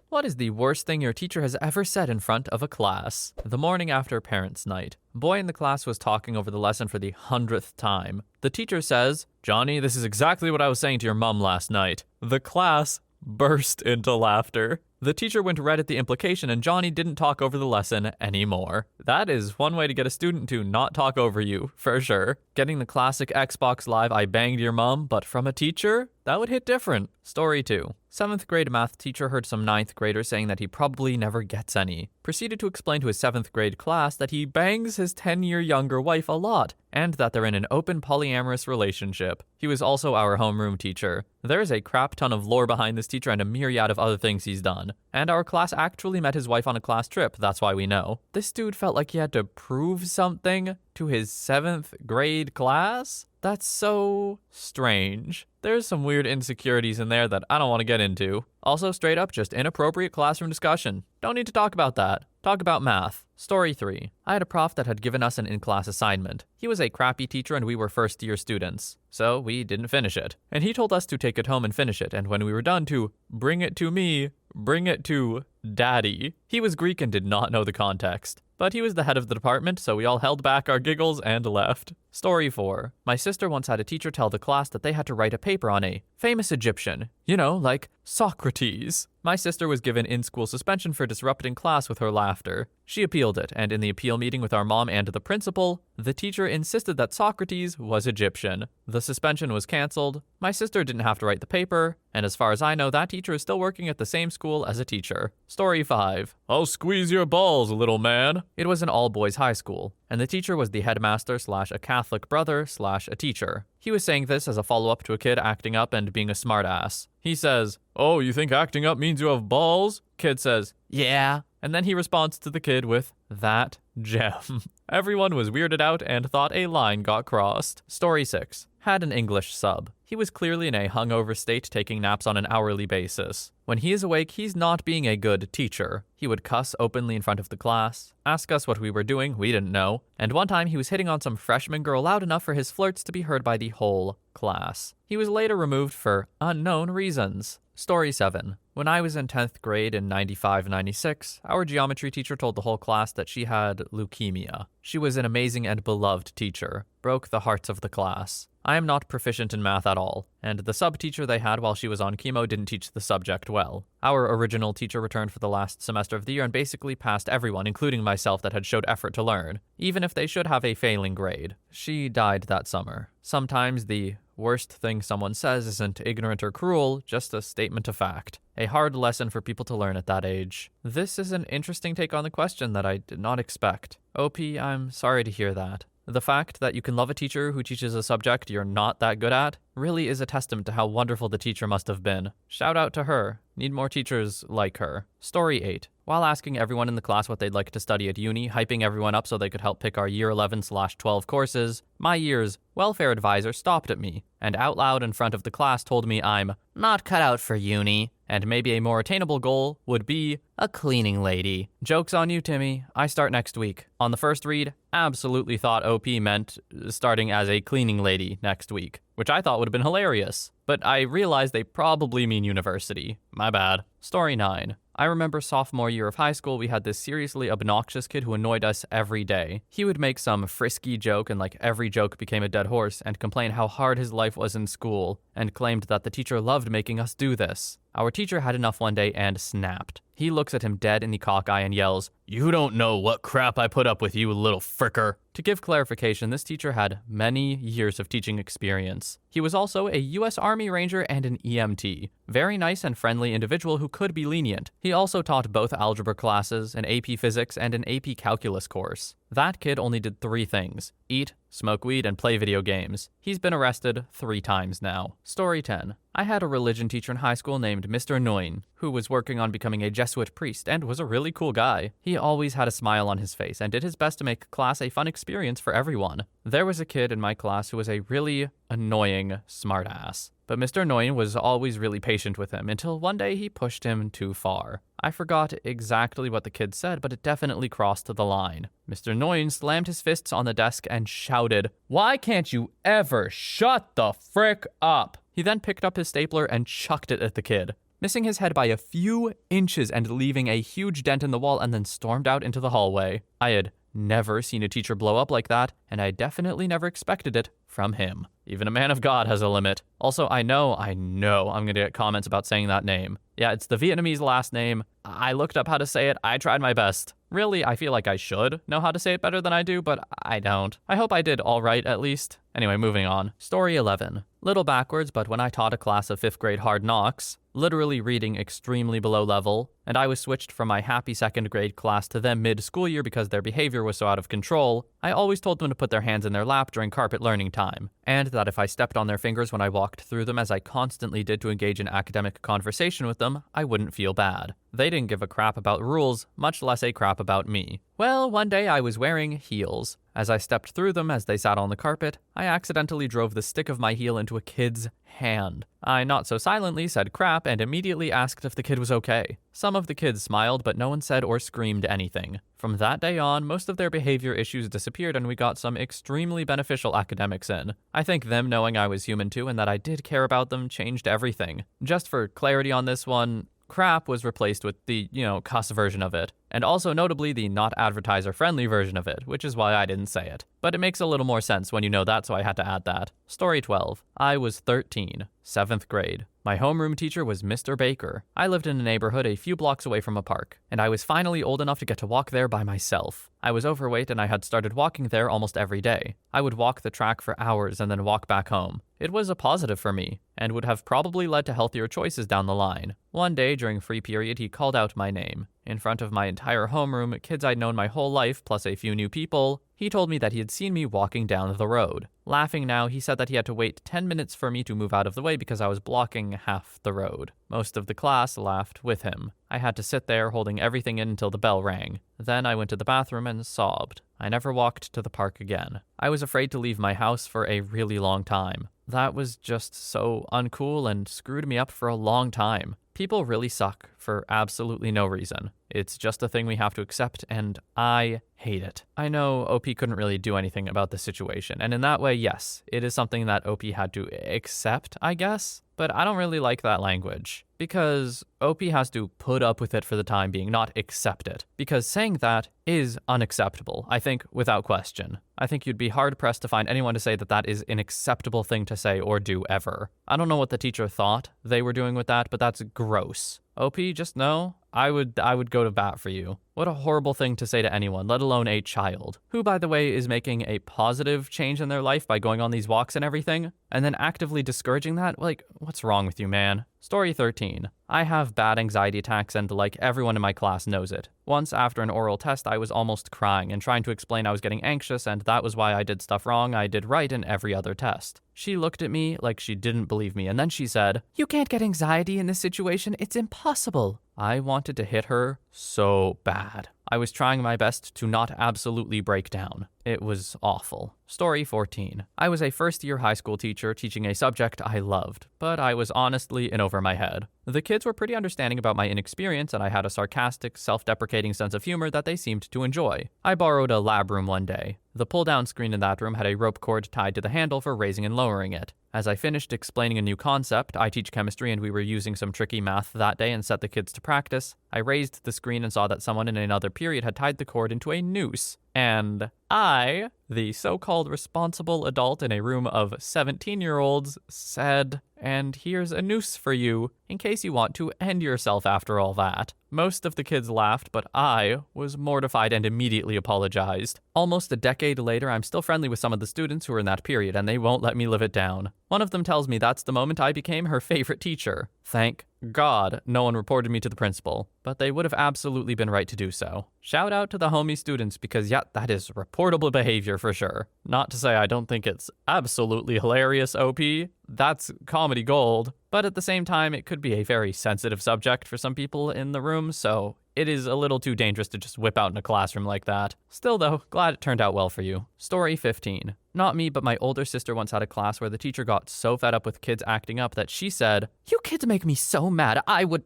What is the worst thing your teacher has ever said in front of a class? The morning after parents' night. Boy in the class was talking over the lesson for the 100th time. The teacher says, "Johnny, this is exactly what I was saying to your mom last night." The class burst into laughter. The teacher went red at the implication and Johnny didn't talk over the lesson anymore. That is one way to get a student to not talk over you, for sure. Getting the classic Xbox Live "I banged your mom," but from a teacher? That would hit different. Story 2. 7th grade math teacher heard some 9th graders saying that he probably never gets any. Proceeded to explain to his 7th grade class that he bangs his 10-year younger wife a lot, and that they're in an open polyamorous relationship. He was also our homeroom teacher. There's a crap ton of lore behind this teacher and a myriad of other things he's done. And our class actually met his wife on a class trip, that's why we know. This dude felt like he had to prove something to his 7th grade class? That's so strange. There's some weird insecurities in there that I don't want to get into. Also, straight up, just inappropriate classroom discussion. Don't need to talk about that. Talk about math. Story 3. I had a prof that had given us an in-class assignment. He was a crappy teacher and we were first-year students, so we didn't finish it. And he told us to take it home and finish it, and when we were done to bring it to me, bring it to Daddy. He was Greek and did not know the context. But he was the head of the department, so we all held back our giggles and left. Story 4. My sister once had a teacher tell the class that they had to write a paper on a famous Egyptian. You know, like Socrates. My sister was given in-school suspension for disrupting class with her laughter. She appealed it, and in the appeal meeting with our mom and the principal, the teacher insisted that Socrates was Egyptian. The suspension was canceled. My sister didn't have to write the paper, and as far as I know, that teacher is still working at the same school as a teacher. Story 5. I'll squeeze your balls, little man. It was an all-boys high school, and the teacher was the headmaster / a Catholic brother / a teacher. He was saying this as a follow-up to a kid acting up and being a smartass. He says, "Oh, you think acting up means you have balls?" Kid says, "Yeah." And then he responds to the kid with, "That gem." Everyone was weirded out and thought a line got crossed. Story 6. Had an English sub. He was clearly in a hungover state, taking naps on an hourly basis. When he is awake, he's not being a good teacher. He would cuss openly in front of the class, ask us what we were doing, we didn't know, and one time he was hitting on some freshman girl loud enough for his flirts to be heard by the whole class. He was later removed for unknown reasons. Story 7. When I was in 10th grade in 95-96, our geometry teacher told the whole class that she had leukemia. She was an amazing and beloved teacher. Broke the hearts of the class. I am not proficient in math at all, and the sub-teacher they had while she was on chemo didn't teach the subject well. Our original teacher returned for the last semester of the year and basically passed everyone, including myself, that had showed effort to learn, even if they should have a failing grade. She died that summer. Sometimes the worst thing someone says isn't ignorant or cruel, just a statement of fact. A hard lesson for people to learn at that age. This is an interesting take on the question that I did not expect. OP, I'm sorry to hear that. The fact that you can love a teacher who teaches a subject you're not that good at really is a testament to how wonderful the teacher must have been. Shout out to her. Need more teachers like her. Story 8. While asking everyone in the class what they'd like to study at uni, hyping everyone up so they could help pick our year 11/12 courses, my year's welfare advisor stopped at me and out loud in front of the class told me I'm not cut out for uni, and maybe a more attainable goal would be a cleaning lady. Joke's on you, Timmy. I start next week. On the first read, absolutely thought OP meant starting as a cleaning lady next week, which I thought would have been hilarious. But I realized they probably mean university. My bad. Story 9. I remember sophomore year of high school, we had this seriously obnoxious kid who annoyed us every day. He would make some frisky joke, and like every joke became a dead horse, and complain how hard his life was in school, and claimed that the teacher loved making us do this. Our teacher had enough one day and snapped. He looks at him dead in the cockeye and yells, "You don't know what crap I put up with, you little fricker." To give clarification, this teacher had many years of teaching experience. He was also a U.S. Army Ranger and an EMT. Very nice and friendly individual who could be lenient. He also taught both algebra classes, an AP Physics, and an AP Calculus course. That kid only did 3 things: eat, smoke weed, and play video games. He's been arrested 3 times now. Story 10. I had a religion teacher in high school named Mr. Nguyen, who was working on becoming a Jesuit priest and was a really cool guy. He always had a smile on his face and did his best to make class a fun experience for everyone. There was a kid in my class who was a really annoying smartass. But Mr. Nguyen was always really patient with him until one day he pushed him too far. I forgot exactly what the kid said, but it definitely crossed the line. Mr. Nguyen slammed his fists on the desk and shouted, "Why can't you ever shut the frick up?" He then picked up his stapler and chucked it at the kid. missing his head by a few inches and leaving a huge dent in the wall, and then stormed out into the hallway. I had never seen a teacher blow up like that, and I definitely never expected it from him. Even a man of God has a limit. Also, I know I'm gonna get comments about saying that name. Yeah, it's the Vietnamese last name. I looked up how to say it. I tried my best. Really, I feel like I should know how to say it better than I do, but I don't. I hope I did all right, at least. Anyway, moving on. Story 11. Little backwards, but when I taught a class of 5th grade hard knocks, literally reading extremely below level, and I was switched from my happy 2nd grade class to them mid-school year because their behavior was so out of control, I always told them to put their hands in their lap during carpet learning time, and that if I stepped on their fingers when I walked through them, as I constantly did to engage in academic conversation with them, I wouldn't feel bad. They didn't give a crap about rules, much less a crap about me. Well, one day I was wearing heels. As I stepped through them as they sat on the carpet, I accidentally drove the stick of my heel into a kid's hand. I not so silently said crap and immediately asked if the kid was okay. Some of the kids smiled, but no one said or screamed anything. From that day on, most of their behavior issues disappeared and we got some extremely beneficial academics in. I think them knowing I was human too and that I did care about them changed everything. Just for clarity on this one, crap was replaced with the, cuss version of it, and also notably the not advertiser-friendly version of it, which is why I didn't say it. But it makes a little more sense when you know that, so I had to add that. Story 12. I was 13, 7th grade. My homeroom teacher was Mr. Baker. I lived in a neighborhood a few blocks away from a park, and I was finally old enough to get to walk there by myself. I was overweight and I had started walking there almost every day. I would walk the track for hours and then walk back home. It was a positive for me, and would have probably led to healthier choices down the line. One day during free period, he called out my name. In front of my entire homeroom, kids I'd known my whole life, plus a few new people, he told me that he had seen me walking down the road. Laughing now, he said that he had to wait 10 minutes for me to move out of the way because I was blocking half the road. Most of the class laughed with him. I had to sit there holding everything in until the bell rang. Then I went to the bathroom and sobbed. I never walked to the park again. I was afraid to leave my house for a really long time. That was just so uncool and screwed me up for a long time. People really suck for absolutely no reason. It's just a thing we have to accept, and I hate it. I know OP couldn't really do anything about the situation, and in that way, yes, it is something that OP had to accept, I guess, but I don't really like that language, because OP has to put up with it for the time being, not accept it, because saying that is unacceptable, I think, without question. I think you'd be hard-pressed to find anyone to say that that is an acceptable thing to say or do ever. I don't know what the teacher thought they were doing with that, but that's gross. OP, just know, I would go to bat for you. What a horrible thing to say to anyone, let alone a child, who, by the way, is making a positive change in their life by going on these walks and everything, and then actively discouraging that? Like, what's wrong with you, man? Story 13. I have bad anxiety attacks and like everyone in my class knows it. Once after an oral test, I was almost crying and trying to explain I was getting anxious and that was why I did stuff wrong I did right in every other test. She looked at me like she didn't believe me and then she said, "You can't get anxiety in this situation, it's impossible." I wanted to hit her so bad. I was trying my best to not absolutely break down. It was awful. Story 14. I was a first-year high school teacher teaching a subject I loved, but I was honestly in over my head. The kids were pretty understanding about my inexperience, and I had a sarcastic, self-deprecating sense of humor that they seemed to enjoy. I borrowed a lab room one day. The pull-down screen in that room had a rope cord tied to the handle for raising and lowering it. As I finished explaining a new concept, I teach chemistry and we were using some tricky math that day and set the kids to practice, I raised the screen and saw that someone in another period had tied the cord into a noose. And I, the so-called responsible adult in a room of 17-year-olds, said, "And here's a noose for you, in case you want to end yourself after all that." Most of the kids laughed, but I was mortified and immediately apologized. Almost a decade later, I'm still friendly with some of the students who were in that period, and they won't let me live it down. One of them tells me that's the moment I became her favorite teacher. Thank God no one reported me to the principal, but they would have absolutely been right to do so. Shout out to the homie students because, yeah, that is reportable behavior for sure. Not to say I don't think it's absolutely hilarious, OP. That's comedy gold. But at the same time, it could be a very sensitive subject for some people in the room, so it is a little too dangerous to just whip out in a classroom like that. Still though, glad it turned out well for you. Story 15. Not me, but my older sister once had a class where the teacher got so fed up with kids acting up that she said, "You kids make me so mad, I would...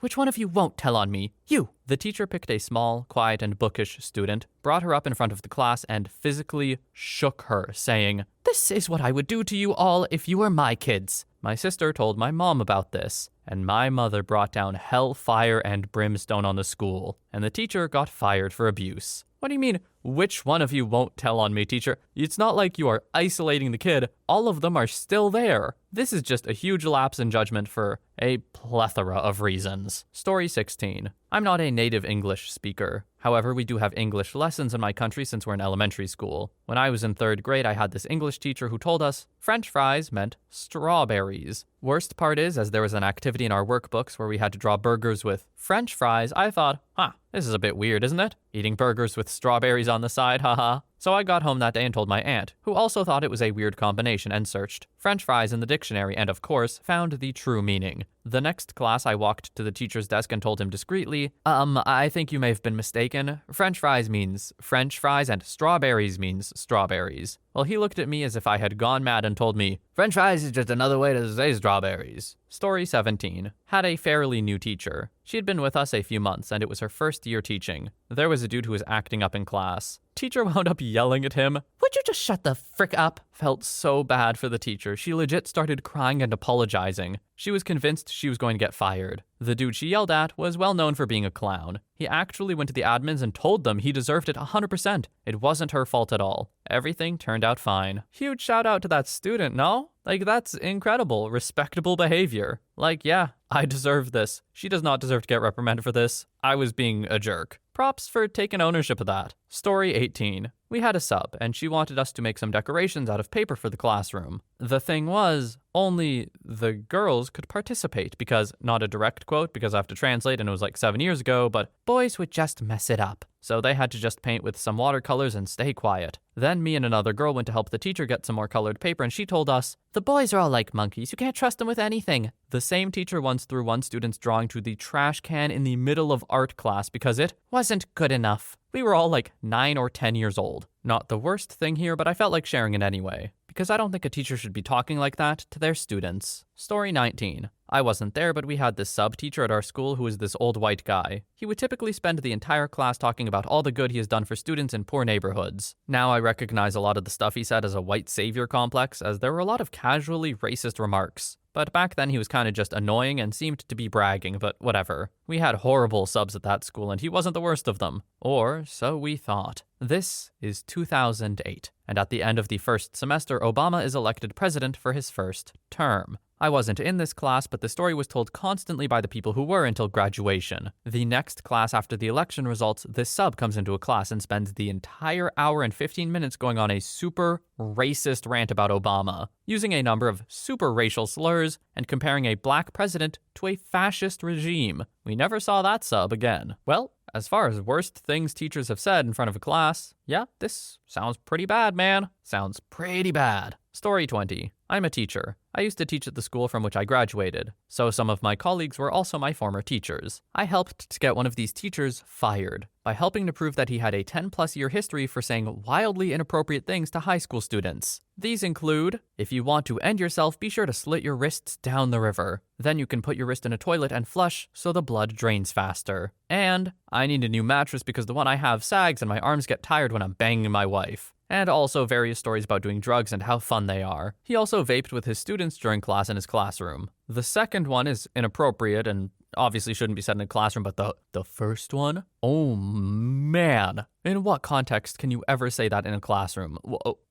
Which one of you won't tell on me? You." The teacher picked a small, quiet, and bookish student, brought her up in front of the class, and physically shook her, saying, "This is what I would do to you all if you were my kids." My sister told my mom about this, and my mother brought down hell, fire, and brimstone on the school, and the teacher got fired for abuse. What do you mean, which one of you won't tell on me, teacher? It's not like you are isolating the kid. All of them are still there. This is just a huge lapse in judgment for a plethora of reasons. Story 16. I'm not a native English speaker. However, we do have English lessons in my country since we're in elementary school. When I was in 3rd grade, I had this English teacher who told us French fries meant strawberries. Worst part is, as there was an activity in our workbooks where we had to draw burgers with French fries, I thought, this is a bit weird, isn't it? Eating burgers with strawberries on the side, haha. So I got home that day and told my aunt, who also thought it was a weird combination and searched French fries in the dictionary and, of course, found the true meaning. The next class, I walked to the teacher's desk and told him discreetly, I think you may have been mistaken. French fries means French fries and strawberries means strawberries. Well, he looked at me as if I had gone mad and told me, French fries is just another way to say strawberries. Story 17. Had a fairly new teacher. She had been with us a few months, and it was her first year teaching. There was a dude who was acting up in class. Teacher wound up yelling at him, "Would you just shut the frick up?" Felt so bad for the teacher. She legit started crying and apologizing. She was convinced she was going to get fired. The dude she yelled at was well known for being a clown. He actually went to the admins and told them he deserved it 100%. It wasn't her fault at all. Everything turned out fine. Huge shout out to that student, no? That's incredible, respectable behavior. Yeah, I deserve this. She does not deserve to get reprimanded for this. I was being a jerk. Props for taking ownership of that. Story 18. We had a sub, and she wanted us to make some decorations out of paper for the classroom. The thing was, only the girls could participate because, not a direct quote because I have to translate and it was 7 years ago, but boys would just mess it up. So they had to just paint with some watercolors and stay quiet. Then me and another girl went to help the teacher get some more colored paper, and she told us, "The boys are all like monkeys. You can't trust them with anything." The same teacher once threw one student's drawing to the trash can in the middle of art class because it wasn't good enough. We were all 9 or 10 years old. Not the worst thing here, but I felt like sharing it anyway, because I don't think a teacher should be talking like that to their students. Story 19. I wasn't there, but we had this sub-teacher at our school who was this old white guy. He would typically spend the entire class talking about all the good he has done for students in poor neighborhoods. Now I recognize a lot of the stuff he said as a white savior complex, as there were a lot of casually racist remarks. But back then he was kind of just annoying and seemed to be bragging, but whatever. We had horrible subs at that school and he wasn't the worst of them. Or so we thought. This is 2008, and at the end of the first semester, Obama is elected president for his first term. I wasn't in this class, but the story was told constantly by the people who were until graduation. The next class after the election results, this sub comes into a class and spends the entire hour and 15 minutes going on a super racist rant about Obama, using a number of super racial slurs and comparing a black president to a fascist regime. We never saw that sub again. Well, as far as worst things teachers have said in front of a class, yeah, this sounds pretty bad, man. Sounds pretty bad. Story 20. I'm a teacher. I used to teach at the school from which I graduated, so some of my colleagues were also my former teachers. I helped to get one of these teachers fired by helping to prove that he had a 10-plus year history for saying wildly inappropriate things to high school students. These include, if you want to end yourself, be sure to slit your wrists down the river. Then you can put your wrist in a toilet and flush so the blood drains faster. And, I need a new mattress because the one I have sags and my arms get tired when I'm banging my wife. And also various stories about doing drugs and how fun they are. He also vaped with his students during class in his classroom. The second one is inappropriate and obviously shouldn't be said in a classroom, but the first one? Oh man. In what context can you ever say that in a classroom?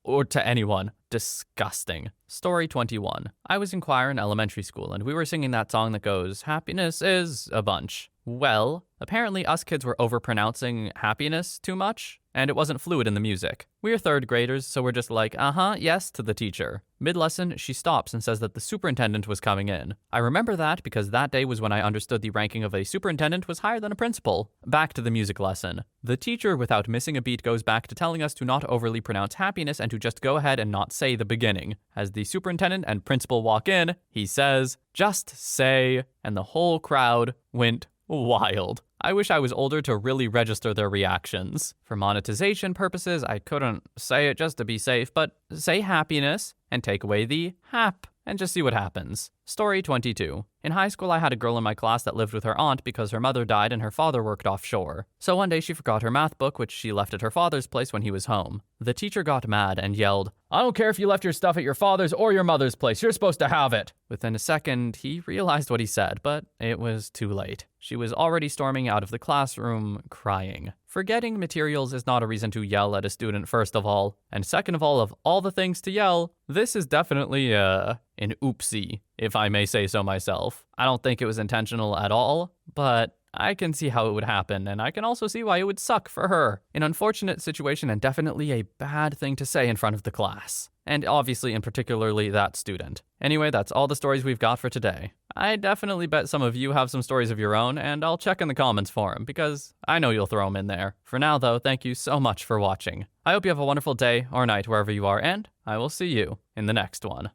Or to anyone? Disgusting. Story 21. I was in choir in elementary school and we were singing that song that goes, "Happiness is a bunch." Well, apparently us kids were overpronouncing happiness too much, and it wasn't fluid in the music. We're third graders, so we're just like, yes, to the teacher. Mid-lesson, she stops and says that the superintendent was coming in. I remember that because that day was when I understood the ranking of a superintendent was higher than a principal. Back to the music lesson. The teacher, without missing a beat, goes back to telling us to not overly pronounce happiness and to just go ahead and not say the beginning. As the superintendent and principal walk in, he says, "Just say," and the whole crowd went wild. I wish I was older to really register their reactions. For monetization purposes, I couldn't say it just to be safe, but say happiness and take away the hap and just see what happens. Story 22. In high school, I had a girl in my class that lived with her aunt because her mother died and her father worked offshore. So one day she forgot her math book, which she left at her father's place when he was home. The teacher got mad and yelled, I don't care if you left your stuff at your father's or your mother's place. You're supposed to have it. Within a second, he realized what he said, but it was too late. She was already storming out of the classroom, crying. Forgetting materials is not a reason to yell at a student, first of all. And second of all the things to yell, this is definitely, an oopsie, if I may say so myself. I don't think it was intentional at all, but I can see how it would happen, and I can also see why it would suck for her. An unfortunate situation and definitely a bad thing to say in front of the class. And obviously, in particularly that student. Anyway, that's all the stories we've got for today. I definitely bet some of you have some stories of your own, and I'll check in the comments for them, because I know you'll throw them in there. For now, though, thank you so much for watching. I hope you have a wonderful day or night wherever you are, and I will see you in the next one.